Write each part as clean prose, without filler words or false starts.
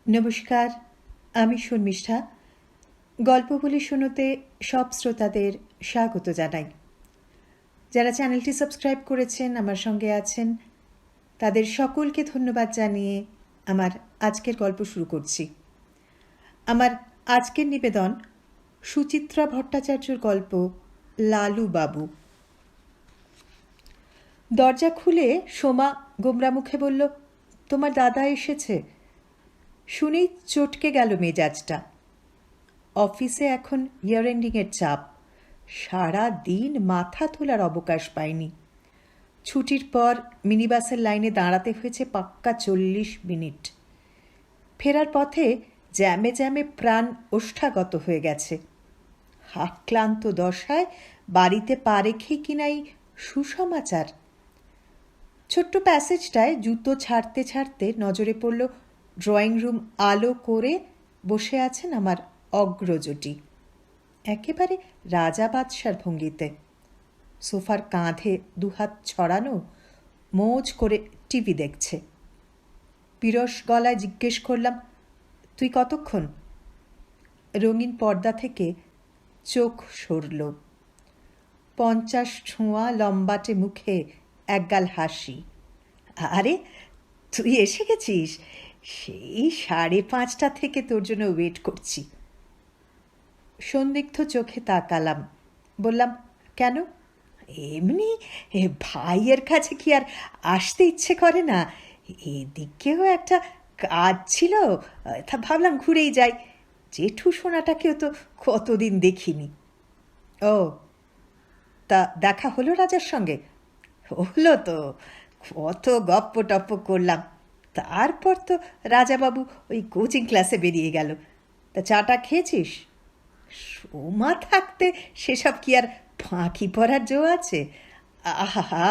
নমস্কার, আমি শর্মিষ্ঠা। গল্পগুলি শুনোতে সব শ্রোতাদের স্বাগত জানাই। যারা চ্যানেলটি সাবস্ক্রাইব করেছেন, আমার সঙ্গে আছেন, তাদের সকলকে ধন্যবাদ জানিয়ে আমার আজকের গল্প শুরু করছি। আমার আজকের নিবেদন সুচিত্রা ভট্টাচার্যর গল্প লালু বাবু। দরজা খুলে সোমা গোমরা মুখে বলল, তোমার দাদা এসেছে। শুনেই চটকে গেল মেজাজটা। অফিসে এখন ইয়ার এন্ডিংয়ের চাপ, সারা দিন মাথা তোলার অবকাশ পাইনি। ছুটির পর মিনিবাসের লাইনে দাঁড়াতে হয়েছে পাক্কা 40 মিনিট। ফেরার পথে জ্যামে জ্যামে প্রাণ ওষ্ঠাগত হয়ে গেছে। হাক্লান্ত দশায় বাড়িতে পা রেখেই কিনাই সুসমাচার। ছোট্ট প্যাসেজটায় জুতো ছাড়তে ছাড়তে নজরে পড়ল ড্রয়িং রুম আলো করে বসে আছেন আমার অগ্রজটি, একেবারে রাজা বাদশার ভঙ্গিতে। সোফার কাঁধে দুহাত ছড়ানো, মোজ করে টিভি দেখছে। বিরস গলায় জিজ্ঞেস করলাম, তুই কতক্ষণ? রঙিন পর্দা থেকে চোখ সরল। 50 ছোঁয়া লম্বাটে মুখে একগাল হাসি। আরে, তুই এসে গেছিস? সেই 5:30 থেকে তোর জন্য ওয়েট করছি। সন্দিগ্ধ চোখে তাকালাম। বললাম, কেন? এমনি ভাইয়ের কাছে কি আর আসতে ইচ্ছে করে না? এদিকেও একটা কাজ ছিল, তা ভাবলাম ঘুরেই যাই। জেঠু সোনাটাকেও তো কতদিন দেখিনি। ও, তা দেখা হলো রাজার সঙ্গে? হলো তো, কত গপ্প টপ্প করলাম। তারপর তো রাজাবাবু ওই কোচিং ক্লাসে বেরিয়ে গেল। তা চাটা খেয়েছিস? সোমা থাকতে সেসব কি আর ফাঁকি পড়ার জো আছে? আহা,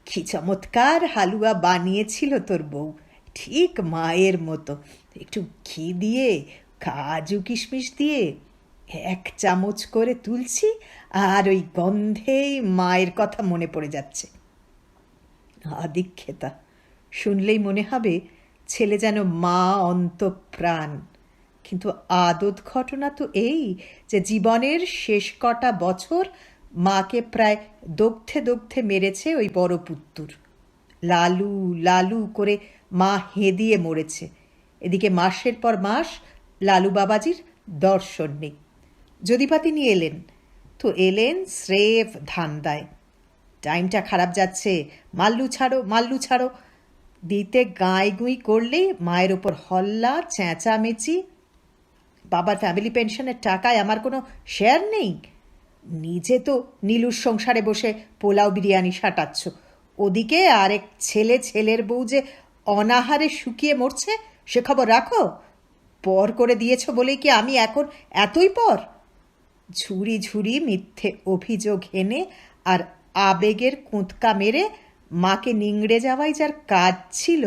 কি চমৎকার হালুয়া বানিয়েছিল তোর বউ, ঠিক মায়ের মতো। একটু ঘি দিয়ে, কাজু কিশমিশ দিয়ে 1 চামচ করে তুলছি, আর ওই গন্ধেই মায়ের কথা মনে পড়ে যাচ্ছে। আদিক্ষেতা, শুনলেই মনে হবে ছেলে যেন মা অন্তঃপ্রাণ। কিন্তু আদত ঘটনা তো এই যে জীবনের শেষ কটা বছর মাকে প্রায় দগ্ধে দগ্ধে মেরেছে ওই বড় পুত্তুর। লালু লালু করে মা হেদিয়ে মরেছে। এদিকে মাসের পর মাস লালু বাবাজির দর্শন নেই। যদিপাতি নিয়ে এলেন তো এলেন স্রেফ ধান্দায়। টাইমটা খারাপ যাচ্ছে, মাল্লু ছাড়ো মাল্লু ছাড়ো দিতে গাঁই করলেই মায়ের ওপর হল্লা, চেঁচামেচি। বাবার ফ্যামিলি পেনশনের টাকায় আমার কোনো শেয়ার নেই। নিজে তো নীলুর সংসারে বসে পোলাও বিরিয়ানি সাটাচ্ছ, ওদিকে আরেক ছেলের বউ যে অনাহারে শুকিয়ে মরছে সে খবর রাখো। পর করে দিয়েছ বলেই কি আমি এখন এতই পর? ঝুড়ি ঝুড়ি মিথ্যে অভিযোগ এনে আর আবেগের কুঁতকা মেরে মাকে নিংড়ে যাওয়াই যার কাজ ছিল,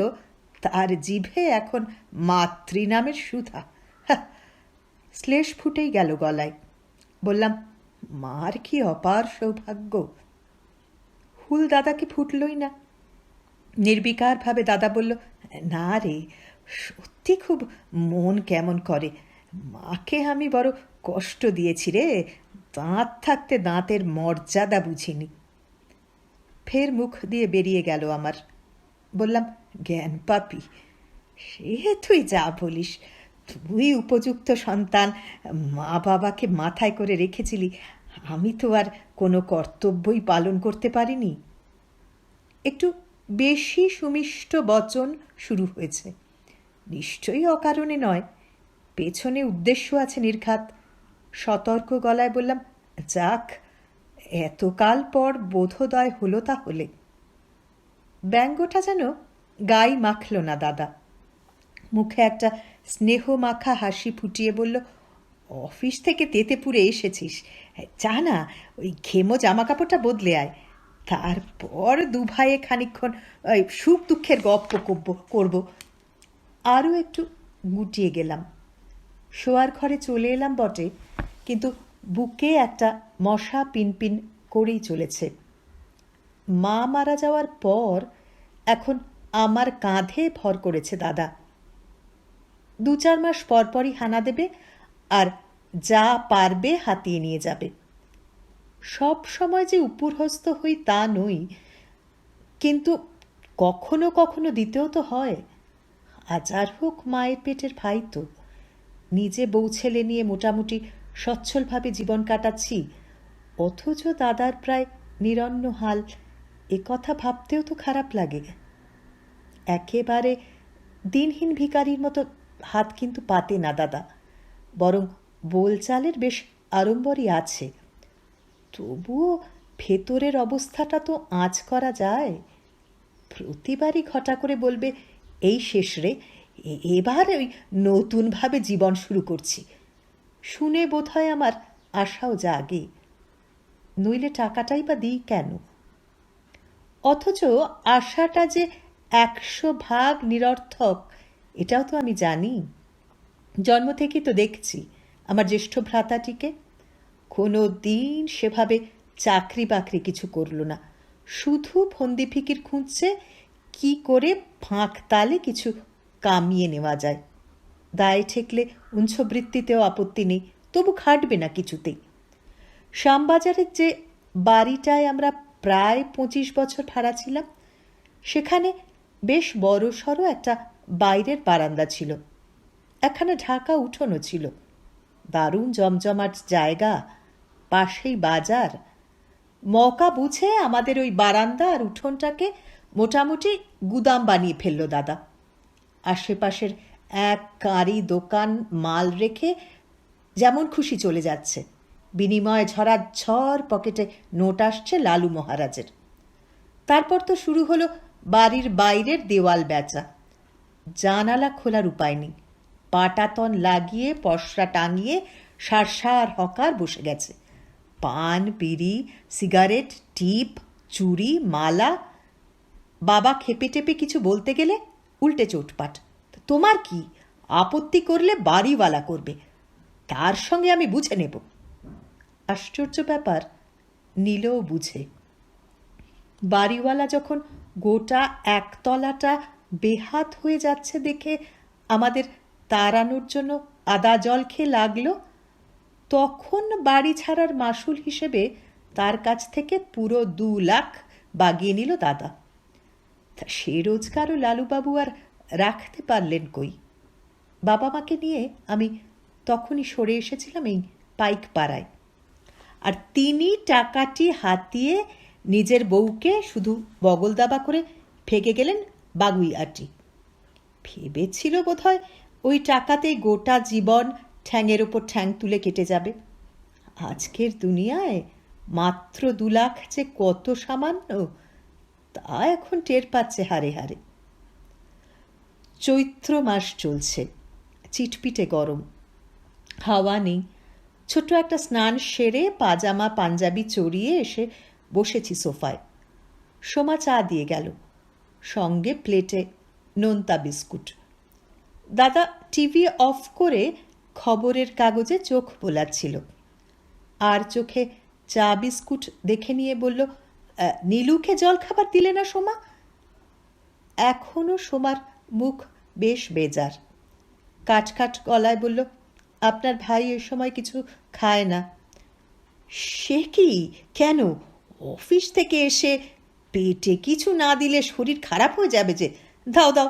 তার জিভে এখন মাতৃনামের সুধা। শ্লেষ ফুটেই গেল গলায়। বললাম, মার কি অপার সৌভাগ্য। হুল দাদাকে ফুটলই না। নির্বিকারভাবে দাদা বলল, না রে, সত্যি খুব মন কেমন করে। মাকে আমি বড় কষ্ট দিয়েছি রে, দাঁত থাকতে দাঁতের মর্যাদা বুঝিনি। ফের মুখ দিয়ে বেরিয়ে গেল আমার। বললাম, জ্ঞান পাপি, সে তুই যা বলিস। তুই উপযুক্ত সন্তান, মা বাবাকে মাথায় করে রেখেছিলি। আমি তো আর কোনো কর্তব্যই পালন করতে পারিনি। একটু বেশি সুমিষ্ট বচন শুরু হয়েছে। নিশ্চয়ই অকারণে নয়, পেছনে উদ্দেশ্য আছে নির্ঘাত। সতর্ক গলায় বললাম, যাক, এতকাল পর বোধোদয় হলো তাহলে। ব্যঙ্গটা যেন গায়ে মাখল না দাদা। মুখে একটা স্নেহ মাখা হাসি ফুটিয়ে বলল, অফিস থেকে তেতেপুরে এসেছিস, যা না ওই ঘেমো জামাকাপড়টা বদলে আয়। তারপর দু ভাইয়ে খানিকক্ষণ সুখ দুঃখের গপ্প করব। আরও একটু গুটিয়ে গেলাম। শোয়ার ঘরে চলে এলাম বটে, কিন্তু বুকে একটা মশা পিনপিন করেই চলেছে। মা মারা যাওয়ার পর এখন আমার কাঁধে ভর করেছে দাদা। 2-4 মাস পরপরই হানা দেবে আর যা পারবে হাতিয়ে নিয়ে যাবে। সব সময় যে উপরহস্ত হই তা নই, কিন্তু কখনো কখনো দিতেও তো হয়। হাজার হোক মায়ের পেটের ভাই তো। নিজে বউ ছেলে নিয়ে মোটামুটি সচ্ছলভাবে জীবন কাটাচ্ছি, অথচ দাদার প্রায় নিরন্ন হাল, এ কথা ভাবতেও তো খারাপ লাগে। একেবারে দিনহীন ভিখারির মতো হাত কিন্তু পাতে না দাদা, বরং বোলচালের বেশ আড়ম্বরই আছে। তবুও ভেতরের অবস্থাটা তো আঁচ করা যায়। প্রতিবারই ঘটা করে বলবে, এই শেষ রে, এবার ওই নতুনভাবে জীবন শুরু করছি। শুনে বোধহয় আমার আশাও জাগে, নইলে টাকাটাই বা দিই কেন? অথচ আশাটা যে 100 ভাগ নিরর্থক এটাও তো আমি জানি। জন্ম থেকেই তো দেখছি আমার জ্যেষ্ঠ ভ্রাতাটিকে। কোনো দিন সেভাবে চাকরি বাকরি কিছু করল না, শুধু ফন্দি ফিকির খুঁজছে কি করে ফাঁক তালে কিছু কামিয়ে নেওয়া যায়। দায়ে ঠেকলে উঞ্ছবৃত্তিতেও আপত্তি নেই, তবু খাটবে না কিছুতেই। শ্যামবাজারের যে বাড়িটায় আমরা প্রায় 25 বছর ভাড়া ছিলাম, সেখানে বেশ বড় সড়ো একটা বাইরের বারান্দা ছিল, একখানা ঢাকা উঠোনও ছিল। দারুণ জমজমাট জায়গা, পাশেই বাজার। মৌকা বুঝে আমাদের ওই বারান্দা আর উঠোনটাকে মোটামুটি গুদাম বানিয়ে ফেলল দাদা। আশেপাশের এক কাঁড়ি দোকান মাল রেখে যেমন খুশি চলে যাচ্ছে, বিনিময়ে ঝড় পকেটে নোট আসছে লালু মহারাজের। তারপর তো শুরু হলো বাড়ির বাইরের দেওয়াল বেচা। জানালা খোলার উপায় নেই, পাটাতন লাগিয়ে পসরা টাঙিয়ে সারসার হকার বসে গেছে। পান, বিড়ি, সিগারেট, টিপ, চুড়ি, মালা। বাবা খেপে টেপে কিছু বলতে গেলে উল্টে চোটপাট। তোমার কি আপত্তি করলে বাড়িওয়ালা করবে, তার সঙ্গে আমি বুঝে নেব। আশ্চর্য ব্যাপার, নিলেও বুঝে। বাড়িওয়ালা যখন গোটা একতলাটা বেহাত হয়ে যাচ্ছে দেখে আমাদের তাড়ানোর জন্য আদা জল খেয়ে লাগলো, তখন বাড়ি ছাড়ার মাসুল হিসেবে তার কাছ থেকে পুরো 2 লাখ বাগিয়ে নিল দাদা। তা সে রোজগারও লালুবাবু আর রাখতে পারলেন কই। বাবা মাকে নিয়ে আমি তখনই সরে এসেছিলাম এই পাইক পাড়ায়, আর তিনি টাকাটি হাতিয়ে নিজের বউকে শুধু বগল দাবা করে ফেঁকে গেলেন বাগুইআটি। ভেবেছিল বোধহয় ওই টাকাতেই গোটা জীবন ঠ্যাঙের ওপর ঠ্যাং তুলে কেটে যাবে। আজকের দুনিয়ায় মাত্র 2 লাখ যে কত সামান্য, তা এখন টের পাচ্ছে হারে হারে। চৈত্র মাস চলছে, চিটপিটে গরম, হাওয়া নেই। ছোট্ট একটা স্নান সেরে পাজামা পাঞ্জাবি চড়িয়ে এসে বসেছি সোফায়। সোমা চা দিয়ে গেল, সঙ্গে প্লেটে নোনতা বিস্কুট। দাদা টিভি অফ করে খবরের কাগজে চোখ বোলাচ্ছিল, আর চোখে চা বিস্কুট দেখে নিয়ে বলল, নীলুকে জলখাবার দিলে না সোমা? এখনো সোমার মুখ বেশ বেজার। কাটকাট গলায় বলল, আপনার ভাই এ সময় কিছু খায় না। সে কি, কেন? অফিস থেকে এসে পেটে কিছু না দিলে শরীর খারাপ হয়ে যাবে যে। দাও দাও,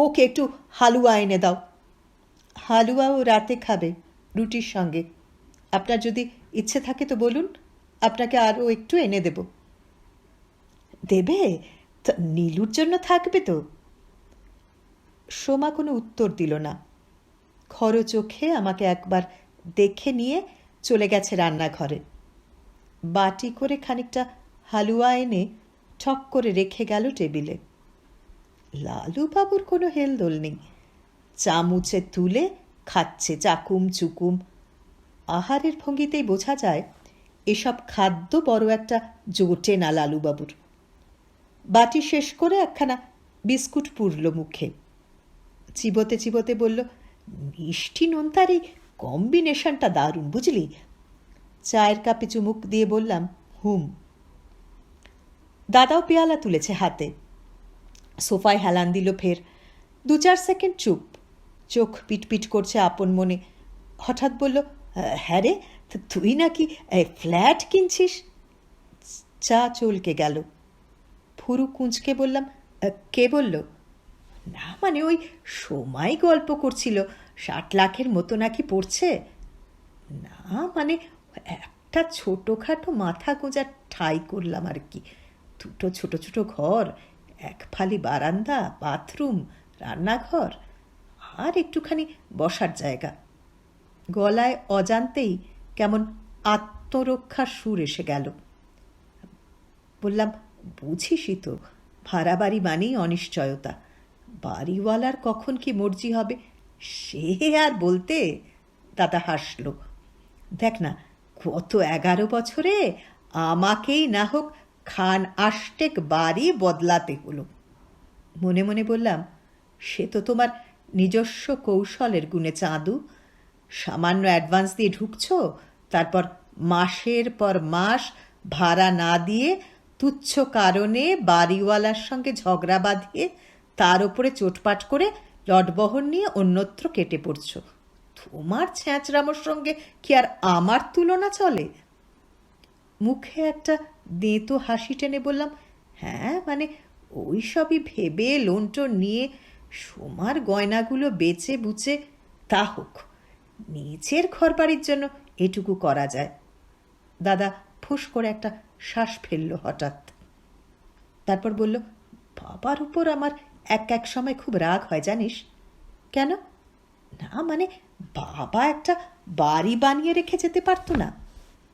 ওকে একটু হালুয়া এনে দাও। হালুয়াও রাতে খাবে রুটির সঙ্গে। আপনার যদি ইচ্ছে থাকে তো বলুন, আপনাকে আরও একটু এনে দেব। দেবে? নীলুর জন্য থাকবে তো? সোমা কোনো উত্তর দিল না। খর চোখে আমাকে একবার দেখে নিয়ে চলে গেছে রান্নাঘরে। বাটি করে খানিকটা হালুয়া এনে ঠক করে রেখে গেল টেবিলে। লালুবাবুর কোনো হেলদোল নেই, চামচে তুলে খাচ্ছে চাকুম চুকুম। আহারের ভঙ্গিতেই বোঝা যায় এসব খাদ্য বড় একটা জোটে না লালুবাবুর। বাটি শেষ করে একখানা বিস্কুট পুরল মুখে, চিবোতে চিবোতে বলল, মিষ্টি নোনতার এই কম্বিনেশনটা দারুণ, বুঝলি? চায়ের কাপে চুমুক দিয়ে বললাম, হুম। দাদাও পেয়ালা তুলেছে হাতে, সোফায় হেলান দিল ফের। 2-4 সেকেন্ড চুপ, চোখ পিটপিট করছে আপন মনে। হঠাৎ বলল, হ্যাঁ রে, তুই নাকি ফ্ল্যাট কিনছিস? চা চলকে গেল। ফুরু কুঁচকে বললাম, কে বলল? না মানে ওই সময় গল্প করছিল 60 লাখের মতো নাকি পড়ছে। না মানে একটা ছোটোখাটো মাথা গোঁজার ঠাঁই করলাম আর কি। দুটো ছোট ছোট ঘর, এক ফালি বারান্দা, বাথরুম, রান্নাঘর, আর একটুখানি বসার জায়গা। গলায় অজান্তেই কেমন আত্মরক্ষার সুর এসে গেল। বললাম, বুঝিসই তো, ভাড়া বাড়ি মানেই অনিশ্চয়তা। বাড়িওয়ালার কখন কি মর্জি হবে সে আর বলতে। দাদা হাসল। দেখ না, গত 11 বছরে আমাকেই না হোক খান আষ্টেক বাড়ি বদলাতে হলো। মনে মনে বললাম, সে তো তোমার নিজস্ব কৌশলের গুণে চাঁদু। সামান্য অ্যাডভান্স দিয়ে ঢুকছ, তারপর মাসের পর মাস ভাড়া না দিয়ে তুচ্ছ কারণে বাড়িওয়ালার সঙ্গে ঝগড়া বাঁধিয়ে তার ওপরে চোটপাট করে লটবহর নিয়ে অন্যত্র কেটে পড়ছ। তোমার ছ্যাঁচড়ামোর সঙ্গে কি আর আমার তুলনা চলে? মুখে একটা দেঁতো হাসি টেনে বললাম, হ্যাঁ মানে ওই সবই ভেবে লোন টোন নিয়ে সোমার গয়নাগুলো বেচে বুচে তা হোক, নিজের ঘর বাড়ির জন্য এটুকু করা যায়। দাদা ফুস করে একটা শ্বাস ফেলল হঠাৎ। তারপর বলল, বাবার উপর আমার এক সময় খুব রাগ হয় জানিস। কেন? না মানে বাবা একটা বাড়ি বানিয়ে রেখে যেতে পারতো না?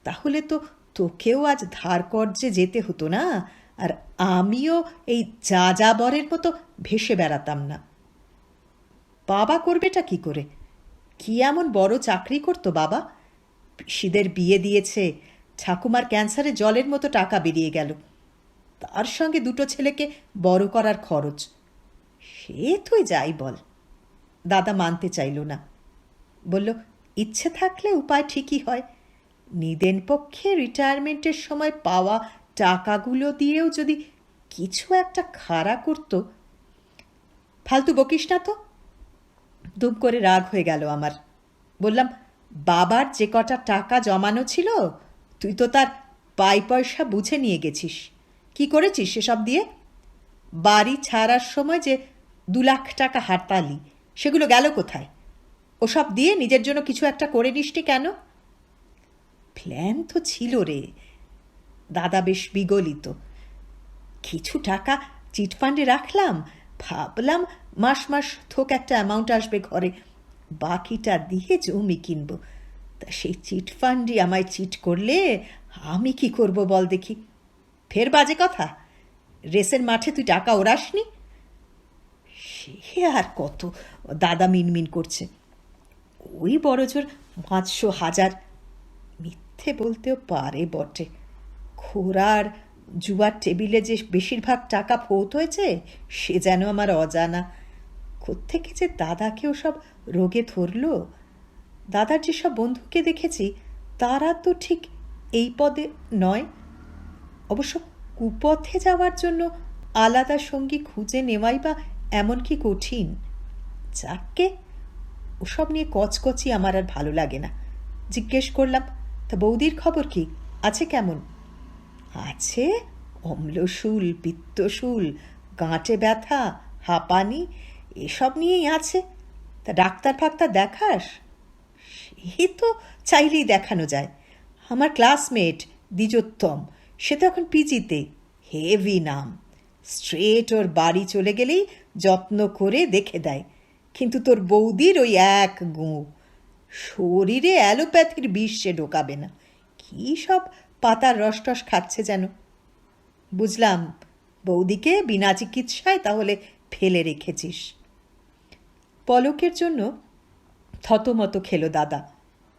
তাহলে তো তোকেও আজ ধার কর্জে যেতে হতো না, আর আমিও এই যাযাবরের মতো ভেসে বেড়াতাম না। বাবা করবেটা কি করে? কি এমন বড় চাকরি করতো বাবা? পিসিদের বিয়ে দিয়েছে, ঠাকুমার ক্যান্সারে জলের মতো টাকা বেরিয়ে গেল, তার সঙ্গে দুটো ছেলেকে বড় করার খরচ। সে তুই যাই বল। দাদা মানতে চাইল না। বলল, ইচ্ছে থাকলে উপায় ঠিকই হয়। নিদেন পক্ষে রিটায়ারমেন্টের সময় পাওয়া টাকাগুলো দিয়েও যদি কিছু একটা খাড়া করতো। ফালতু বকিস না তো। দুম করে রাগ হয়ে গেল আমার। বললাম, বাবার যে কটা টাকা জমানো ছিল তুই তো তার পয়সা বুঝে নিয়ে গেছিস। কি করেছিস সেসব দিয়ে? বাড়ি ছাড়ার সময় যে 2 লাখ টাকা হারতালি, সেগুলো গেল কোথায়? ওসব দিয়ে নিজের জন্য কিছু একটা করে নিসটি কেন? প্ল্যান তো ছিল রে। দাদা বেশ বিগলিত। কিছু টাকা চিটফান্ডে রাখলাম, ভাবলাম মাস মাস থোক একটা অ্যামাউন্ট আসবে ঘরে, বাকিটা দিয়ে জমি কিনব। তা সেই চিটফান্ডই আমায় চিট করলে আমি কি করব বল দেখি? ফের বাজে কথা। রেসের মাঠে তুই টাকা ওড়াসনি? সে আর কত, দাদা মিনমিন করছে। ওই বড়জোর 500,000। মিথ্যে বলতেও পারে বটে। খোরার জুয়ার টেবিলে যে বেশিরভাগ টাকা ফৌত হয়েছে সে যেন আমার অজানা। কোত্থেকে যে দাদাকেও সব রোগে ধরল। দাদার যেসব বন্ধুকে দেখেছি তারা তো ঠিক এই পদে নয়। অবশ্য কুপথে যাওয়ার জন্য আলাদা সঙ্গী খুঁজে নেওয়াই বা এমন কি কঠিন। যাকে ওসব নিয়ে কচকচি আমার আর ভালো লাগে না। জিজ্ঞেস করলাম, তা বৌদির খবর কি? আছে কেমন? আছে অম্লশূল, পিত্তশূল, গাঁটে ব্যথা, হাঁপানি, এসব নিয়েই আছে। তা ডাক্তার ফাক্তার দেখাস? সে তো চাইলেই দেখানো যায়। আমার ক্লাসমেট দ্বিজোত্তম, সে তো এখন পিজিতে, হেভি নাম। স্ট্রেট ওর বাড়ি চলে গেলেই যত্ন করে দেখে দেয়। কিন্তু তোর বৌদির ওই এক গুঁ, শরীরে অ্যালোপ্যাথির বিষ সে ঢোকাবে না। কী সব পাতার রস টস খাচ্ছে যেন। বুঝলাম, বৌদিকে বিনা চিকিৎসায় তাহলে ফেলে রেখেছিস। পলকের জন্য থতমত খেল দাদা।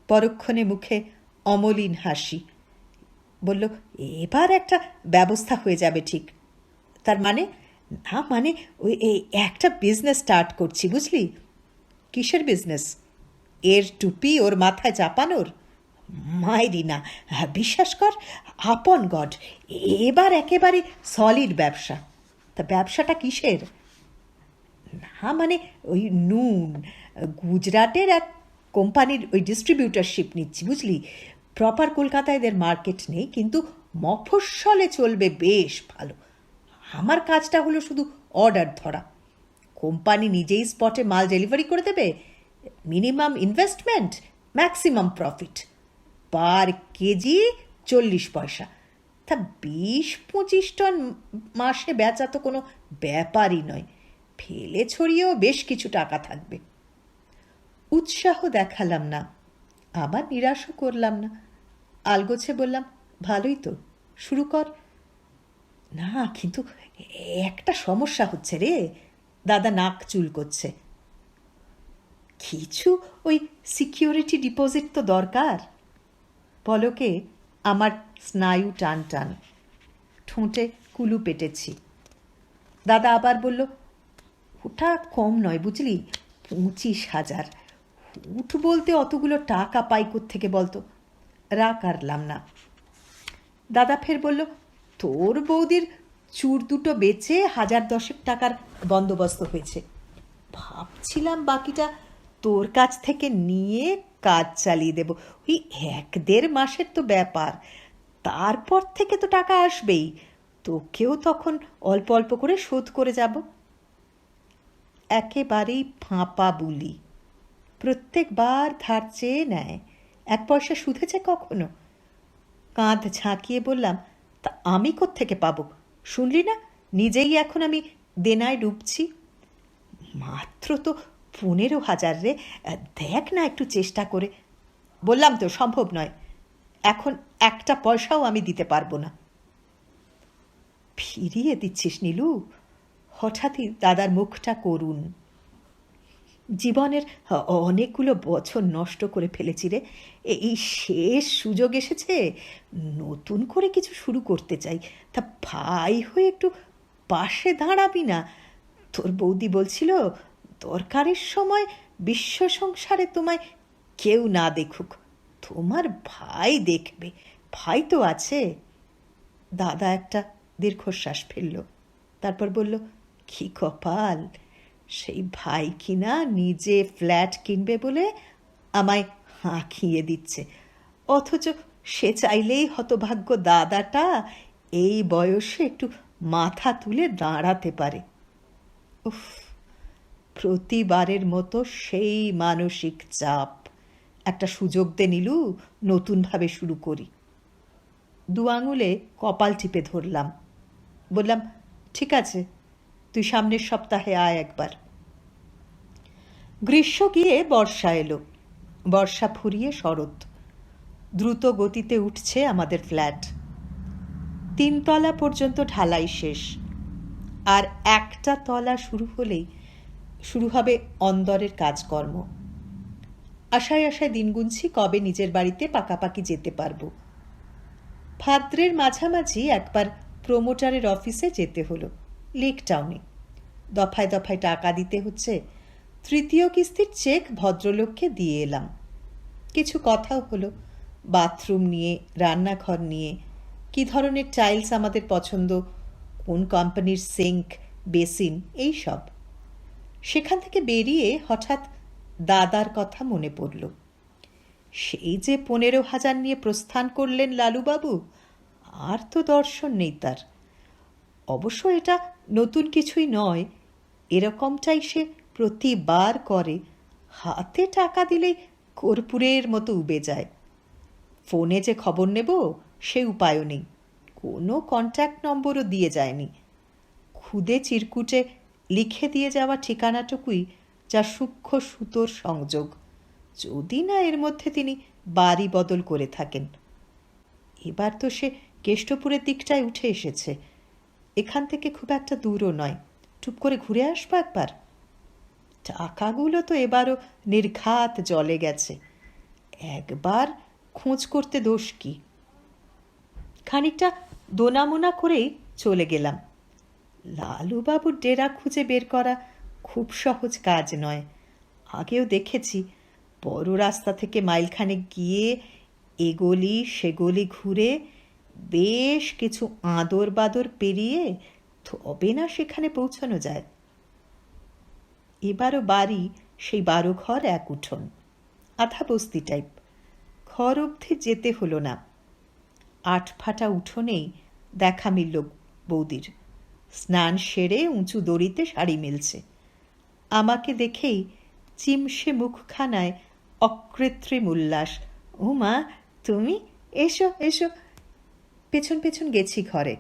পরক্ষণে মুখে অমলিন হাসি। বলল, এবার একটা ব্যবস্থা হয়ে যাবে ঠিক। তার মানে? না মানে ওই এই একটা বিজনেস স্টার্ট করছি বুঝলি। কিসের বিজনেস? এর টুপি ওর মাথায় চাপানোর? মাইরি না, বিশ্বাস কর, আপন গড, এবার একেবারে সলিড ব্যবসা। তা ব্যবসাটা কিসের? না মানে ওই নুন, গুজরাটের এক কোম্পানির ওই ডিস্ট্রিবিউটারশিপ নিচ্ছি, বুঝলি। প্রপার কলকাতায় এদের মার্কেট নেই, কিন্তু মফস্বলে চলবে বেশ ভালো। আমার কাজটা হলো শুধু অর্ডার ধরা। কোম্পানি নিজেই স্পটে মাল ডেলিভারি করে দেবে। Minimum investment, maximum profit. Per KG 40 পয়সা। তা 20-25 টন মাসে বেচা তো কোনো ব্যাপারই নয়। ফেলে ছড়িয়েও বেশ কিছু টাকা থাকবে। উৎসাহ দেখালাম না, আবার নিরাশও করলাম না। আলগোছে বললাম, ভালোই তো, শুরু কর। না কিন্তু একটা সমস্যা হচ্ছে রে। দাদা নাক চুলকোচ্ছে। কিছু ওই সিকিউরিটি ডিপোজিট তো দরকার। পলকে আমার স্নায়ু টান টান, ঠোঁটে কুলু পেটেছি। দাদা আবার বলল, ওটা কম নয় বুঝলি, 25,000। হুট বলতে অতগুলো টাকা পাই কোত্থেকে বলতো। রাগ কাটলাম না। দাদা ফের বলল, তোর বৌদির চুর দুটো বেচে 1010 টাকার বন্দোবস্ত হয়েছে। ভাবছিলাম বাকিটা তোর কাছ থেকে নিয়ে কাজ চালিয়ে দেব। ওই 1-1.5 মাসের তো ব্যাপার, তারপর থেকে তো টাকা আসবেই। তোকেও তখন অল্প অল্প করে শোধ করে যাব। একেবারেই ফাঁপা বুলি, প্রত্যেকবার ধার চেয়ে নেয়। 1 পয়সা শুধেছে কখনো? কাঁধ ঝাঁকিয়ে বললাম, তা আমি কোত্থেকে পাবো? শুনলি না, নিজেই এখন আমি দেনায় ডুবছি। মাত্র তো 15,000 রে, দেখ না একটু চেষ্টা করে। বললাম তো সম্ভব নয়, এখন 1 পয়সাও আমি দিতে পারবো না। ফিরিয়ে দিচ্ছিস নীলু? হঠাৎই দাদার মুখটা করুণ। জীবনের অনেকগুলো বছর নষ্ট করে ফেলেছি রে, এই শেষ সুযোগ এসেছে। নতুন করে কিছু শুরু করতে চাই, তা ভাই হয়ে একটু পাশে দাঁড়াবি না? তোর বৌদি বলছিল, দরকারের সময় বিশ্ব সংসারে তোমায় কেউ না দেখুক, তোমার ভাই দেখবে। ভাই তো আছে। দাদা একটা দীর্ঘশ্বাস ফেলল, তারপর বলল, কি কপাল, সেই ভাই কিনা নিজে ফ্ল্যাট কিনবে বলে আমায় হাঁকিয়ে দিচ্ছে, অথচ সে চাইলেই হতভাগ্য দাদাটা এই বয়সে একটু মাথা তুলে দাঁড়াতে পারে। উফ, প্রতিবারের মতো সেই মানসিক চাপ। একটা সুযোগ দে নীলু, নতুনভাবে শুরু করি। 2 আঙুলে কপাল টিপে ধরলাম। বললাম, ঠিক আছে, তুই সামনের সপ্তাহে আয় একবার। গ্রীষ্ম গিয়ে বর্ষা এলো, বর্ষা ফুরিয়ে শরৎ। দ্রুত গতিতে উঠছে আমাদের ফ্ল্যাট। 3 তলা পর্যন্ত ঢালাই শেষ, আর 1টা তলা শুরু হলেই শুরু হবে অন্দরের কাজকর্ম। আশায় আশায় দিন গুনছি কবে নিজের বাড়িতে পাকাপাকি যেতে পারবো। ভাদ্রের মাঝামাঝি একবার প্রোমোটারের অফিসে যেতে হলো, লেক টাউনে। দফায় দফায় টাকা দিতে হচ্ছে। 3য় কিস্তির চেক ভদ্রলোককে দিয়ে এলাম। কিছু কথাও হলো, বাথরুম নিয়ে, রান্নাঘর নিয়ে, কি ধরনের টাইলস আমাদের পছন্দ, কোন কোম্পানির সিঙ্ক, বেসিন, এই সব। সেখান থেকে বেরিয়ে হঠাৎ দাদার কথা মনে পড়ল। সেই যে 15,000 নিয়ে প্রস্থান করলেন লালুবাবু, আর তো দর্শন নেই তার। অবশ্য এটা নতুন কিছুই নয়, এরকমটাই সে প্রতিবার করে। হাতে টাকা দিলেই কর্পূরের মতো উবে যায়। ফোনে যে খবর নেব সে উপায়ও নেই, কোনো কন্ট্যাক্ট নম্বরও দিয়ে যায়নি। খুদে চিরকুটে লিখে দিয়ে যাওয়া ঠিকানাটুকুই যা সূক্ষ্ম সুতোর সংযোগ, যদি না এর মধ্যে তিনি বাড়ি বদল করে থাকেন। এবার তো সে কেষ্টপুরের দিকটায় উঠে এসেছে, এখান থেকে খুব একটা দূরও নয়, টুপ করে ঘুরে আসবো একবার। টাকাগুলো তো এবারও নির্ঘাত জলে গেছে, একবার খোঁজ করতে দোষ কি। খানিকটা দোনামোনা করেই চলে গেলাম। লালুবাবুর ডেরা খুঁজে বের করা খুব সহজ কাজ নয়। আগেও দেখেছি, বড় রাস্তা থেকে মাইলখানেক গিয়ে এগলি সেগলি ঘুরে বেশ কিছু আদর বাদর পেরিয়ে তবে না সেখানে পৌঁছানো যায়। এবারও বাড়ি সেই 12 ঘর 1 উঠোন, আধা বস্তি টাইপ। ঘর অবধি যেতে হলো না। 8 ফাটা উঠোনেই দেখা মিলল বৌদির। স্নান সেরে উঁচু দড়িতে শাড়ি মেলছে। আমাকে দেখেই চিমসে মুখখানায় অকৃত্রিম উল্লাস। ও মা, তুমি এসো এসো। পেছন পেছন গেছি ঘরে।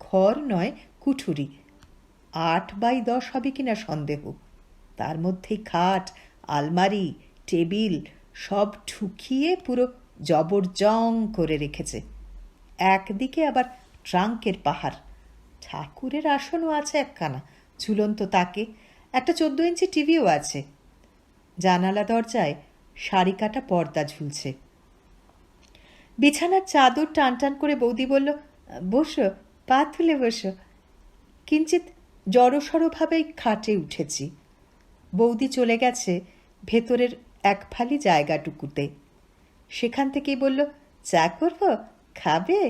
ঘর নয়, কুঠুরি। 8 বাই 10 হবে কিনা সন্দেহ। তার মধ্যেই খাট, আলমারি, টেবিল সব ঠুকিয়ে পুরো জবরজং করে রেখেছে। একদিকে আবার ট্রাঙ্কের পাহাড়। ঠাকুরের আসনও আছে একখানা, ঝুলন্ত তাকে। একটা 14 ইঞ্চি টিভিও আছে। জানালা দরজায় শাড়ি কাটা পর্দা ঝুলছে। বিছানার চাদর টান টান করে বৌদি বলল, বসো, পা তুলে বসো। কিঞ্চিত জড়সড়ভাবেই খাটে উঠেছি। বৌদি চলে গেছে ভেতরের 1 ফালি জায়গাটুকুতে। সেখান থেকেই বলল, চা করব, খাবে?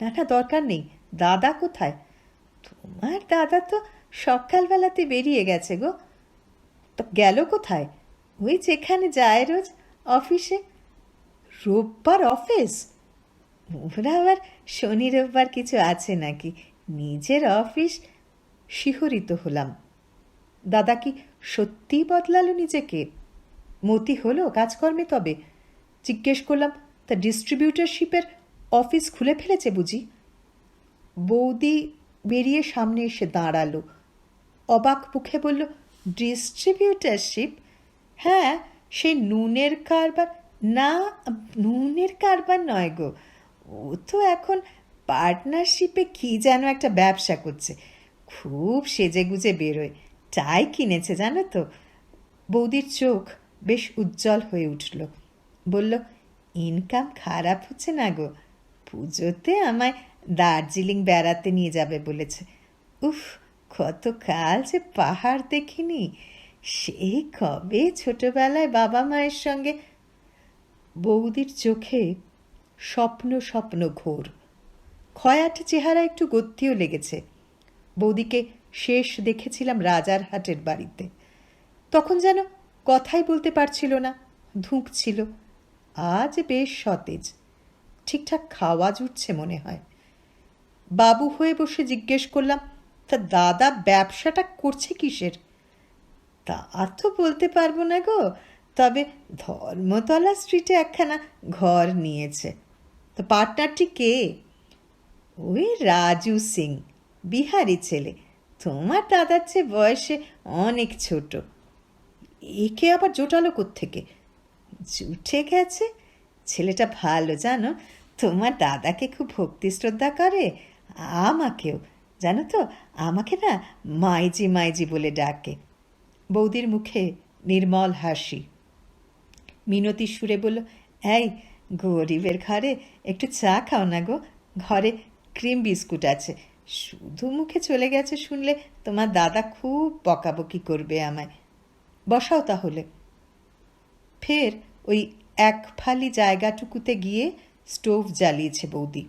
না না, দরকার নেই। দাদা কোথায়? তোমার দাদা তো সকালবেলাতে বেরিয়ে গেছে গো। তো গেল কোথায়? ওই যেখানে যায় রোজ, অফিসে। রোববার অফিস? ওরা আবার শনি রোববার কিছু আছে নাকি? নিজের অফিস। শিহরিত হলাম। দাদা কি সত্যিই বদলালো নিজেকে? মতি হলো কাজকর্মে তবে? জিজ্ঞেস করলাম, তা ডিস্ট্রিবিউটারশিপের অফিস খুলে ফেলেছে বুঝি? বৌদি বেরিয়ে সামনে এসে দাঁড়ালো। অবাক মুখে বলল, ডিস্ট্রিবিউটারশিপ? হ্যাঁ, সেই নুনের কারবার। না, নুনের কারবার নয় গো। ও তো এখন পার্টনারশিপে কি যেন একটা ব্যবসা করছে। খুব সেজেগুজে বেরোয়। টাই কিনেছে জানো তো। বৌদির চোখ বেশ উজ্জ্বল হয়ে উঠল। বলল, ইনকাম খারাপ হচ্ছে না গো। পুজোতে আমায় দার্জিলিং বেড়াতে নিয়ে যাবে বলেছে। উফ, কতকাল যে পাহাড় দেখিনি। সেই কবে ছোটবেলায় বাবা মায়ের সঙ্গে। বৌদির চোখে স্বপ্ন স্বপ্ন ঘোর। খয়াটে চেহারা একটু গত্তিও লেগেছে। বৌদিকে শেষ দেখেছিলাম রাজারহাটের বাড়িতে। তখন যেন কথাই বলতে পারছিল না, ধুঁকছিল। আজ বেশ সতেজ, ঠিকঠাক খাওয়া জুটছে মনে হয়। বাবু হয়ে বসে জিজ্ঞেস করলাম, তা দাদা ব্যবসাটা করছে কিসের? তা তো বলতে পারবো না গো, তবে ধর্মতলা স্ট্রিটে একখানা ঘর নিয়েছে। তো পার্টনারটি কে? ওই রাজু সিং, বিহারি ছেলে। তোমার দাদার চেয়ে বয়সে অনেক ছোট। একে আবার জোটালো কোত্থেকে? জুটে গেছে। ছেলেটা ভালো জানো, তোমার দাদাকে খুব ভক্তি শ্রদ্ধা করে। আমাকেও জানো তো, আমাকে না মাইজি মাইজি বলে ডাকে। বৌদির মুখে নির্মল হাসি। মিনতি সুরে বলল, এই গরিবের ঘরে একটু চা খাও না গো, ঘরে ক্রিম বিস্কুট আছে। শুধু মুখে চলে গেছে শুনলে তোমার দাদা খুব বকাবকি করবে আমায়। বসাও তাহলে। ফের ওই 1 ফালি জায়গাটুকুতে গিয়ে স্টোভ জ্বালিয়েছে বৌদি।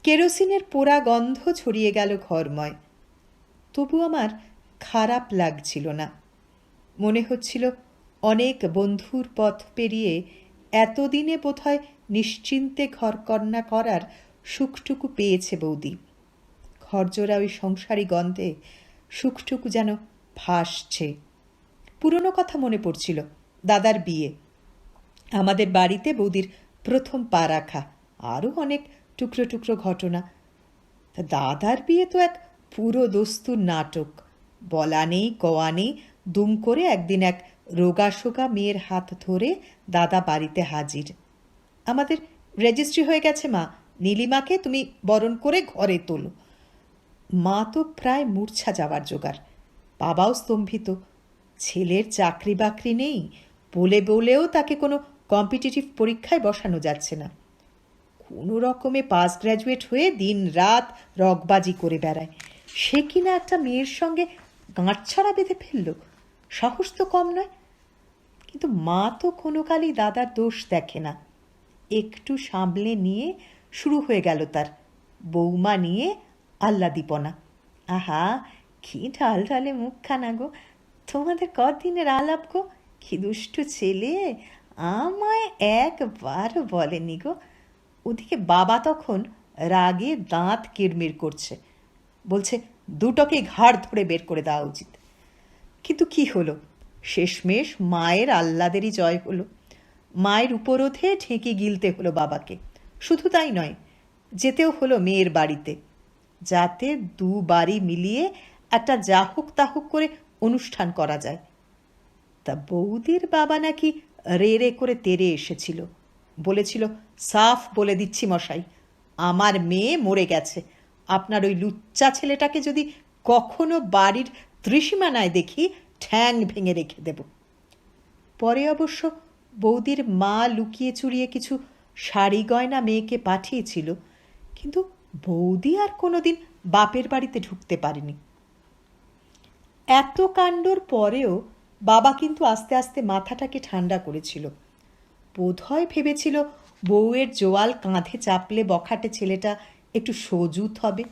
কেরোসিনের পোড়া গন্ধ ছড়িয়ে গেল ঘরময়। তবু আমার খারাপ লাগছিল না। মনে হচ্ছিল অনেক বন্ধুর পথ পেরিয়ে এতদিনে বোধহয় নিশ্চিন্তে ঘরকন্না করার সুখটুকু পেয়েছে বৌদি। ঘরজোড়া ওই সংসারী গন্ধে সুখটুকু যেন ভাসছে। পুরনো কথা মনে পড়ছিল, দাদার বিয়ে, আমাদের বাড়িতে বৌদির প্রথম পা রাখা, আরও অনেক টুকরো টুকরো ঘটনা। তা দাদার বিয়ে তো এক পুরো দস্তুর নাটক। বলা নেই কওয়া নেই, দুম করে একদিন এক রোগাশোকা মেয়ের হাত ধরে দাদা বাড়িতে হাজির। আমাদের রেজিস্ট্রি হয়ে গেছে মা, নীলিমাকে তুমি বরণ করে ঘরে তোলো। মা তো প্রায় মূর্ছা যাওয়ার জোগাড়। বাবাও স্তম্ভিত। ছেলের চাকরি বাকরি নেই বলে বলেও তাকে কোনো কম্পিটিটিভ পরীক্ষায় বসানো যাচ্ছে না। কোনো রকমে পাস গ্র্যাজুয়েট হয়ে দিন রাত রগবাজি করে বেড়ায়। সে কিনা একটা মেয়ের সঙ্গে গাঁটছড়া বেঁধে ফেলল। সাহস তো কম নয়। কিন্তু মা তো কোনো কালই দাদার দোষ দেখে না। একটু সামলে নিয়ে শুরু হয়ে গেল তার বৌমা নিয়ে আহ্লাদীপনা। আহা, কি ঢাল ঢালে মুখখানা গো, তোমাদের কদিনের আলাপ গো, কি দুষ্টু ছেলে, আমায় একবারও বলেনি গো। ওদিকে বাবা তখন রাগে দাঁত কিরমির করছে, বলছে দুটোকে ঘাড় ধরে বের করে দেওয়া উচিত। কিন্তু কি হলো, শেষমেশ মায়ের আহ্লাদেরই জয় হলো। মায়ের উপরোধে ঠেকে গিলতে হলো বাবাকে। শুধু তাই নয়, যেতেও হলো মেয়ের বাড়িতে, যাতে দু বাড়ি মিলিয়ে একটা জাহুক তাহুক করে অনুষ্ঠান করা যায়। তা বৌদির বাবা নাকি রে রে করে তেরে এসেছিল, বলেছিল, সাফ বলে দিচ্ছি মশাই, আমার মেয়ে মরে গেছে, আপনার ওই লুচ্চা ছেলেটাকে যদি কখনো বাড়ির ত্রিসীমানায় দেখি ঠ্যাং ভেঙে রেখে দেব। পরে অবশ্য বৌদির মা লুকিয়ে চুরিয়ে কিছু শাড়ি গয়না মেয়েকে পাঠিয়েছিল, কিন্তু বৌদি আর কোনোদিন বাপের বাড়িতে ঢুকতে পারেনি। এত কাণ্ডর পরেও বাবা কিন্তু আস্তে আস্তে মাথাটাকে ঠান্ডা করেছিল। বোধহয় ভেবেছিল বউয়ের জোয়াল কাঁধে চাপলে বখাটে ছেলেটা একটু সজুত হবে।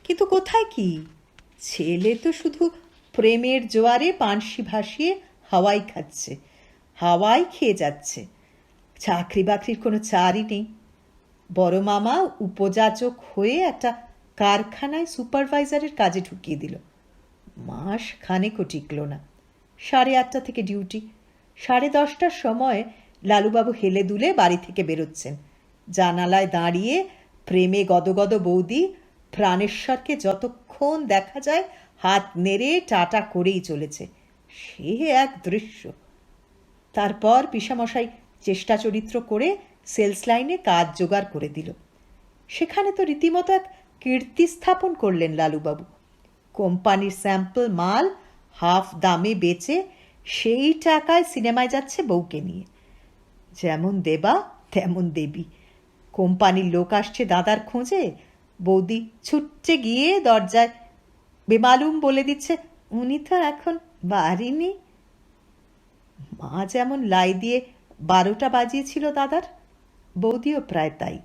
কিন্তু কোথায় কি, ছেলে তো শুধু প্রেমের জোয়ারে পানসি ভাসিয়ে হাওয়াই খাচ্ছে, হাওয়াই খেয়ে যাচ্ছে। চাকরি বাকরির কোনো চারই নেই। বড় মামা উপযাচক হয়ে একটা কারখানায় সুপারভাইজারের কাজে ঢুকিয়ে দিল। মাস খানেকও টিকল না। 8:30 থেকে ডিউটি। 10:30টার সময় লালুবাবু হেলে দুলে বাড়ি থেকে বেরোচ্ছেন। জানালায় দাঁড়িয়ে প্রেমে গদগদ বৌদি প্রাণেশ্বরকে যতক্ষণ দেখা যায় হাত নেড়ে টাটা করেই চলেছে। সে এক দৃশ্য। তারপর পিসামশাই চেষ্টা চরিত্র করে সেলস লাইনে কাজ জোগাড় করে দিল। সেখানে তো রীতিমতো এক কীর্তি স্থাপন করলেন লালুবাবু। কোম্পানির স্যাম্পল মাল হাফ দামে বেচে সেই টাকায় সিনেমায় যাচ্ছে বউকে নিয়ে। যেমন দেবা তেমন দেবী। কোম্পানির লোক আসছে দাদার খোঁজে, বৌদি ছুটছে গিয়ে দরজায় বেমালুম বলে দিচ্ছে, উনি তো এখন বাড়ি নেই। মা যেমন লাই দিয়ে 12টা বাজিয়েছিল দাদার, বৌদিও প্রায় তাই।